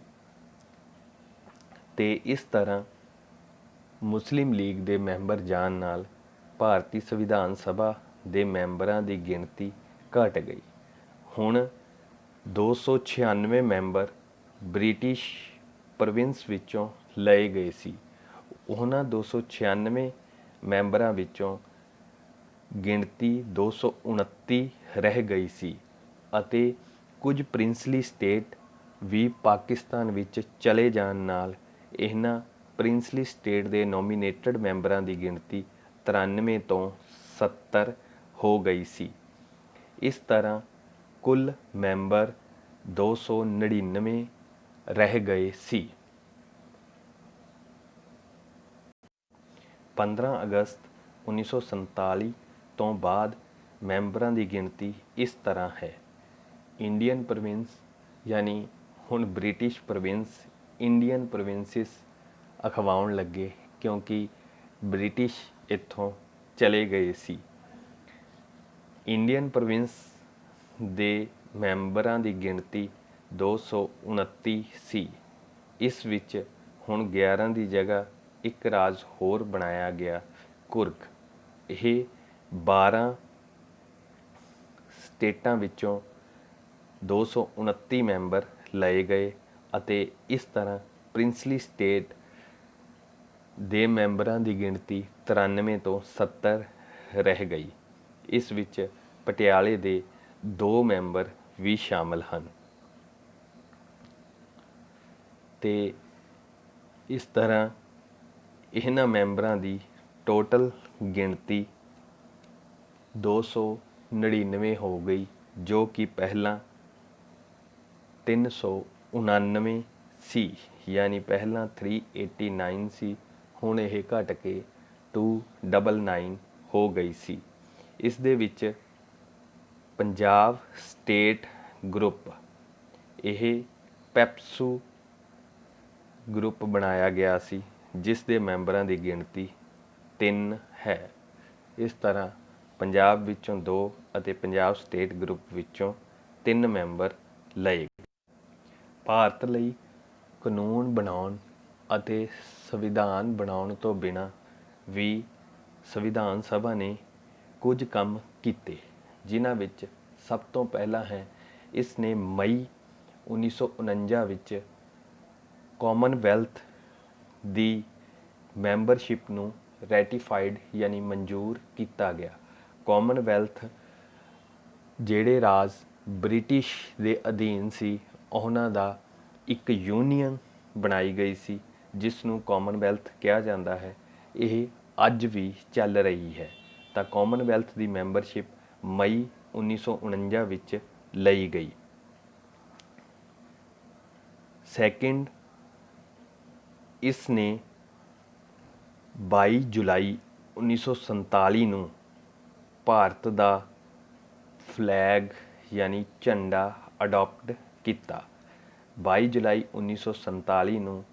ਤੇ ਇਸ ਤਰ੍ਹਾਂ ਮੁਸਲਿਮ ਲੀਗ ਦੇ ਮੈਂਬਰ ਜਾਣ ਨਾਲ ਭਾਰਤੀ ਸੰਵਿਧਾਨ ਸਭਾ ਦੇ ਮੈਂਬਰਾਂ ਦੀ ਗਿਣਤੀ ਘਟ ਗਈ। ਹੁਣ 296 ਮੈਂਬਰ ਬ੍ਰਿਟਿਸ਼ ਪ੍ਰੋਵਿੰਸ ਵਿੱਚੋਂ ਲਏ ਗਏ ਸੀ। ਉਹਨਾਂ 296 ਮੈਂਬਰਾਂ ਵਿੱਚੋਂ ਗਿਣਤੀ 229 ਰਹਿ ਗਈ ਸੀ ਅਤੇ ਕੁਝ ਪ੍ਰਿੰਸਲੀ ਸਟੇਟ ਵੀ ਪਾਕਿਸਤਾਨ ਵਿੱਚ ਚਲੇ ਜਾਣ ਨਾਲ ਇਹਨਾਂ ਪ੍ਰਿੰਸਲੀ ਸਟੇਟ ਦੇ ਨੋਮੀਨੇਟਡ ਮੈਂਬਰਾਂ ਦੀ ਗਿਣਤੀ 93 ਤੋਂ 70 ਹੋ ਗਈ ਸੀ। ਇਸ ਤਰ੍ਹਾਂ ਕੁੱਲ ਮੈਂਬਰ 299 ਰਹਿ ਗਏ ਸੀ। 15 ਅਗਸਤ 1947 ਤੋਂ ਬਾਅਦ ਮੈਂਬਰਾਂ ਦੀ ਗਿਣਤੀ ਇਸ ਤਰ੍ਹਾਂ ਹੈ। ਇੰਡੀਅਨ ਪ੍ਰੋਵਿੰਸ ਯਾਨੀ ਹੁਣ ਬ੍ਰਿਟਿਸ਼ ਪ੍ਰੋਵਿੰਸ ਇੰਡੀਅਨ ਪ੍ਰੋਵਿੰਸਿਸ ਅਖਵਾਉਣ ਲੱਗੇ ਕਿਉਂਕਿ ਬ੍ਰਿਟਿਸ਼ ਇੱਥੋਂ ਚਲੇ ਗਏ ਸੀ। ਇੰਡੀਅਨ ਪ੍ਰੋਵਿੰਸ ਦੇ ਮੈਂਬਰਾਂ ਦੀ ਗਿਣਤੀ 229 ਸੀ। ਇਸ ਵਿੱਚ ਹੁਣ 11 ਦੀ ਜਗ੍ਹਾ ਇੱਕ ਰਾਜ ਹੋਰ ਬਣਾਇਆ ਗਿਆ, ਕੁਰਗ। ਇਹ 12 ਸਟੇਟਾਂ ਵਿੱਚੋਂ 229 ਮੈਂਬਰ ਲਏ ਗਏ ਅਤੇ ਇਸ ਤਰ੍ਹਾਂ ਪ੍ਰਿੰਸਲੀ ਸਟੇਟ ਦੇ ਮੈਂਬਰਾਂ ਦੀ ਗਿਣਤੀ 93 ਤੋਂ 70 ਰਹਿ ਗਈ। ਇਸ ਵਿੱਚ ਪਟਿਆਲੇ ਦੇ 2 ਮੈਂਬਰ ਵੀ ਸ਼ਾਮਲ ਹਨ ਤੇ ਇਸ ਤਰ੍ਹਾਂ ਇਹਨਾਂ ਮੈਂਬਰਾਂ ਦੀ ਟੋਟਲ ਗਿਣਤੀ 299 ਹੋ ਗਈ, ਜੋ ਕਿ ਪਹਿਲਾਂ 399 ਸੀ, ਯਾਨੀ ਪਹਿਲਾਂ 389 ਸੀ, ਹੁਣ ਇਹ ਘਟ ਕੇ 299 ਹੋ ਗਈ ਸੀ। ਇਸ ਦੇ ਵਿੱਚ ਪੰਜਾਬ ਸਟੇਟ ਗਰੁੱਪ, ਇਹ ਪੈਪਸੂ ਗਰੁੱਪ ਬਣਾਇਆ ਗਿਆ ਸੀ, ਜਿਸ ਦੇ ਮੈਂਬਰਾਂ ਦੀ ਗਿਣਤੀ 3 ਹੈ। ਇਸ ਤਰ੍ਹਾਂ ਪੰਜਾਬ ਵਿੱਚੋਂ 2 ਅਤੇ ਪੰਜਾਬ ਸਟੇਟ ਗਰੁੱਪ ਵਿੱਚੋਂ 3 ਮੈਂਬਰ ਲਏ। ਭਾਰਤ ਲਈ ਕਾਨੂੰਨ ਬਣਾਉਣ ਅਤੇ ਸੰਵਿਧਾਨ ਬਣਾਉਣ ਤੋਂ ਬਿਨਾਂ ਵੀ ਸੰਵਿਧਾਨ ਸਭਾ ਨੇ ਕੁਝ ਕੰਮ ਕੀਤੇ, ਜਿਨ੍ਹਾਂ ਵਿੱਚ ਸਭ ਤੋਂ ਪਹਿਲਾਂ ਹੈ ਇਸ ਨੇ ਮਈ 1949 ਵਿੱਚ ਕਾਮਨਵੈਲਥ ਦੀ ਮੈਂਬਰਸ਼ਿਪ ਨੂੰ ਰੈਟੀਫਾਈਡ ਯਾਨੀ ਮਨਜ਼ੂਰ ਕੀਤਾ ਗਿਆ। ਕਾਮਨਵੈਲਥ ਜਿਹੜੇ ਰਾਜ ਬ੍ਰਿਟਿਸ਼ ਦੇ ਅਧੀਨ ਸੀ, ਉਹਨਾਂ ਦਾ ਇੱਕ ਯੂਨੀਅਨ ਬਣਾਈ ਗਈ ਸੀ, ਜਿਸ ਨੂੰ ਕਾਮਨਵੈਲਥ ਕਿਹਾ ਜਾਂਦਾ ਹੈ। ਇਹ ਅੱਜ ਵੀ ਚੱਲ ਰਹੀ ਹੈ। ਤਾਂ ਕਾਮਨਵੈਲਥ ਦੀ ਮੈਂਬਰਸ਼ਿਪ ਮਈ 1949 ਵਿੱਚ ਲਈ ਗਈ। ਸੈਕਿੰਡ, ਇਸ ਨੇ 22 ਜੁਲਾਈ 1947 ਨੂੰ ਭਾਰਤ ਦਾ ਫਲੈਗ ਯਾਨੀ ਝੰਡਾ ਅਡਾਪਟ ਕੀਤਾ। 22 ਜੁਲਾਈ 1947 ਨੂੰ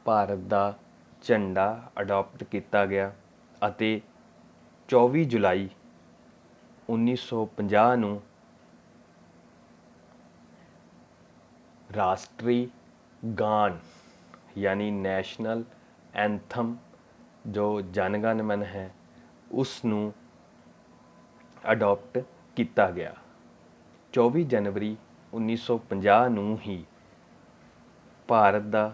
ਭਾਰਤ ਦਾ ਝੰਡਾ ਅਡਾਪਟ ਕੀਤਾ ਗਿਆ ਅਤੇ 24 ਜੁਲਾਈ 1950 ਨੂੰ ਰਾਸ਼ਟਰੀ ਗਾਨ ਯਾਨੀ ਨੈਸ਼ਨਲ ਐਂਥਮ ਜੋ ਜਨ ਗਣ ਮਨ ਹੈ, ਉਸ ਨੂੰ ਅਡਾਪਟ ਕੀਤਾ ਗਿਆ। 24 ਜਨਵਰੀ 1950 ਨੂੰ ਹੀ ਭਾਰਤ ਦਾ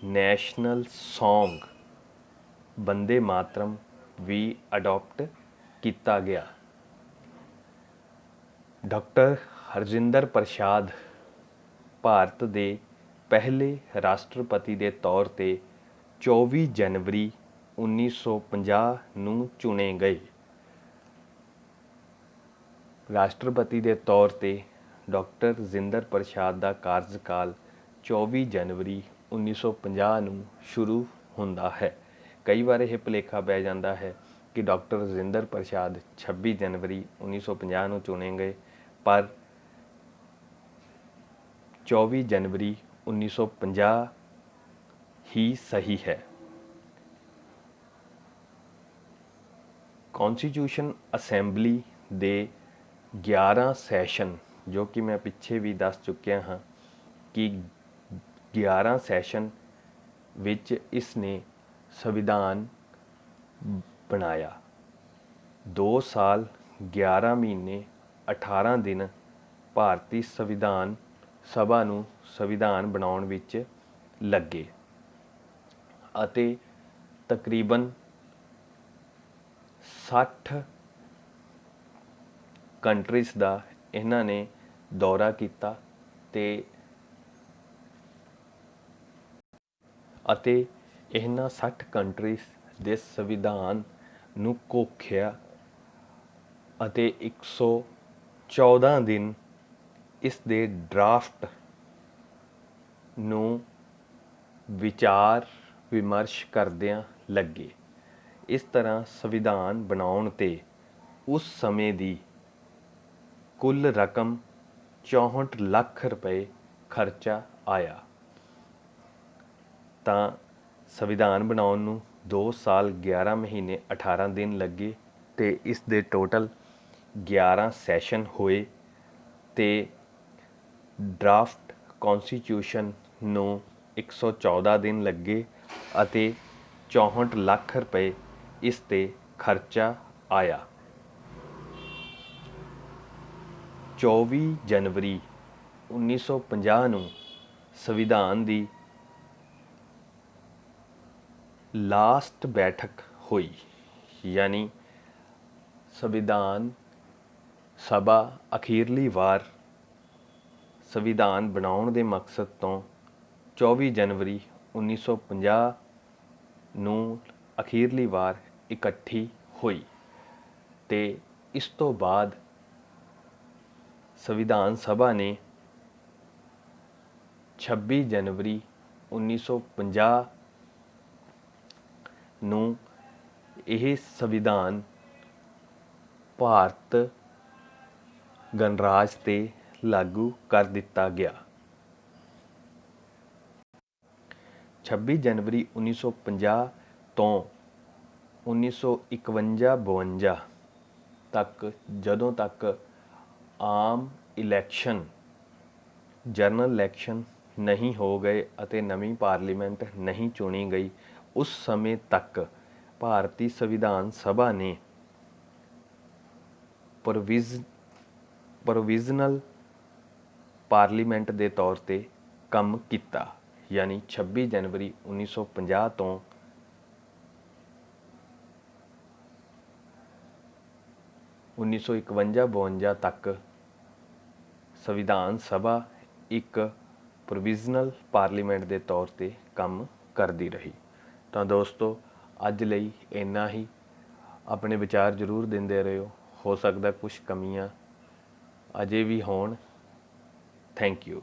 ਨੈਸ਼ਨਲ ਸੌਂਗ ਬੰਦੇ ਮਾਤਰਮ ਵੀ ਅਡਾਪਟ ਕੀਤਾ ਗਿਆ। ਡਾਕਟਰ ਹਰਜਿੰਦਰ ਪ੍ਰਸਾਦ ਭਾਰਤ ਦੇ ਪਹਿਲੇ ਰਾਸ਼ਟਰਪਤੀ ਦੇ ਤੌਰ 'ਤੇ 24 ਜਨਵਰੀ 1950 ਨੂੰ ਚੁਣੇ ਗਏ। ਰਾਸ਼ਟਰਪਤੀ ਦੇ ਤੌਰ 'ਤੇ ਡਾਕਟਰ ਰਾਜਿੰਦਰ ਪ੍ਰਸਾਦ ਦਾ ਕਾਰਜਕਾਲ 24 ਜਨਵਰੀ 1950 ਨੂੰ ਸ਼ੁਰੂ ਹੁੰਦਾ ਹੈ। ਕਈ ਵਾਰ ਇਹ ਭੁਲੇਖਾ ਪੈ ਜਾਂਦਾ ਹੈ ਕਿ ਡਾਕਟਰ ਰਾਜਿੰਦਰ ਪ੍ਰਸਾਦ 26 ਜਨਵਰੀ 1950 ਨੂੰ ਚੁਣੇ ਗਏ, ਪਰ 24 ਜਨਵਰੀ 1950 ਹੀ ਸਹੀ ਹੈ। ਕੌਂਸਟੀਟਿਊਸ਼ਨ ਅਸੈਂਬਲੀ ਦੇ 11 ਸੈਸ਼ਨ, ਜੋ ਕਿ ਮੈਂ ਪਿੱਛੇ ਵੀ ਦੱਸ ਚੁੱਕਿਆ ਹਾਂ ਕਿ 11 ਸੈਸ਼ਨ ਵਿੱਚ ਇਸ ਨੇ ਸੰਵਿਧਾਨ ਬਣਾਇਆ। 2 ਸਾਲ 11 ਮਹੀਨੇ 18 ਦਿਨ ਭਾਰਤੀ ਸੰਵਿਧਾਨ ਸਭਾ ਨੂੰ ਸੰਵਿਧਾਨ ਬਣਾਉਣ ਵਿੱਚ ਲੱਗੇ ਅਤੇ ਤਕਰੀਬਨ 60 ਕੰਟਰੀਜ਼ ਦਾ ਇਹਨਾਂ ਨੇ ਦੌਰਾ ਕੀਤਾ ਅਤੇ ਇਹਨਾਂ 60 ਕੰਟਰੀਜ਼ ਦੇ ਸੰਵਿਧਾਨ ਨੂੰ ਘੋਖਿਆ ਅਤੇ 114 ਦਿਨ ਇਸ ਦੇ ਡਰਾਫਟ ਨੂੰ ਵਿਚਾਰ ਵਿਮਰਸ਼ ਕਰਦਿਆਂ ਲੱਗੇ। ਇਸ ਤਰ੍ਹਾਂ ਸੰਵਿਧਾਨ ਬਣਾਉਣ 'ਤੇ ਉਸ ਸਮੇਂ ਦੀ ਕੁੱਲ ਰਕਮ 64 ਲੱਖ ਰੁਪਏ ਖਰਚਾ ਆਇਆ। ਤਾਂ ਸੰਵਿਧਾਨ ਬਣਾਉਣ ਨੂੰ 2 ਸਾਲ 11 ਮਹੀਨੇ 18 ਦਿਨ ਲੱਗੇ ਅਤੇ ਇਸ ਦੇ ਟੋਟਲ 11 ਸੈਸ਼ਨ ਹੋਏ ਅਤੇ ਡਰਾਫਟ ਕੌਂਸਟੀਟਿਊਸ਼ਨ ਨੂੰ 114 ਦਿਨ ਲੱਗੇ ਅਤੇ 64 ਲੱਖ ਰੁਪਏ ਇਸ 'ਤੇ ਖਰਚਾ ਆਇਆ। 24 ਜਨਵਰੀ 1950 ਨੂੰ ਸੰਵਿਧਾਨ ਦੀ ਲਾਸਟ ਬੈਠਕ ਹੋਈ, ਯਾਨੀ ਸੰਵਿਧਾਨ ਸਭਾ ਅਖੀਰਲੀ ਵਾਰ ਸੰਵਿਧਾਨ ਬਣਾਉਣ ਦੇ ਮਕਸਦ ਤੋਂ 24 ਜਨਵਰੀ 1950 ਨੂੰ ਅਖੀਰਲੀ ਵਾਰ ਇਕੱਠੀ ਹੋਈ ਅਤੇ ਇਸ ਤੋਂ ਬਾਅਦ ਸੰਵਿਧਾਨ ਸਭਾ ਨੇ 26 ਜਨਵਰੀ 1950 ਨੂੰ ਇਹ ਸੰਵਿਧਾਨ ਭਾਰਤ ਗਣਰਾਜ 'ਤੇ ਲਾਗੂ ਕਰ ਦਿੱਤਾ ਗਿਆ। 26 ਜਨਵਰੀ 1950 ਤੋਂ 1951-52 ਤੱਕ, ਜਦੋਂ ਤੱਕ ਆਮ ਇਲੈਕਸ਼ਨ ਜਨਰਲ ਇਲੈਕਸ਼ਨ ਨਹੀਂ ਹੋ ਗਏ ਅਤੇ ਨਵੀਂ ਪਾਰਲੀਮੈਂਟ ਨਹੀਂ ਚੁਣੀ ਗਈ, ਉਸ ਸਮੇਂ ਤੱਕ ਭਾਰਤੀ ਸੰਵਿਧਾਨ ਸਭਾ ਨੇ ਪ੍ਰੋਵਿਜ਼ਨਲ ਪਾਰਲੀਮੈਂਟ ਦੇ ਤੌਰ 'ਤੇ ਕੰਮ ਕੀਤਾ। ਯਾਨੀ 26 ਜਨਵਰੀ 1950 ਤੋਂ 1951-52 ਤੱਕ ਸੰਵਿਧਾਨ ਸਭਾ ਇੱਕ ਪ੍ਰੋਵਿਜ਼ਨਲ ਪਾਰਲੀਮੈਂਟ ਦੇ ਤੌਰ 'ਤੇ ਕੰਮ ਕਰਦੀ ਰਹੀ। ਤਾਂ ਦੋਸਤੋ, ਅੱਜ ਲਈ ਇੰਨਾ ਹੀ। ਆਪਣੇ ਵਿਚਾਰ ਜ਼ਰੂਰ ਦਿੰਦੇ ਰਹਿਓ, ਹੋ ਸਕਦਾ ਕੁਛ ਕਮੀਆਂ ਅਜੇ ਵੀ ਹੋਣ। Thank you.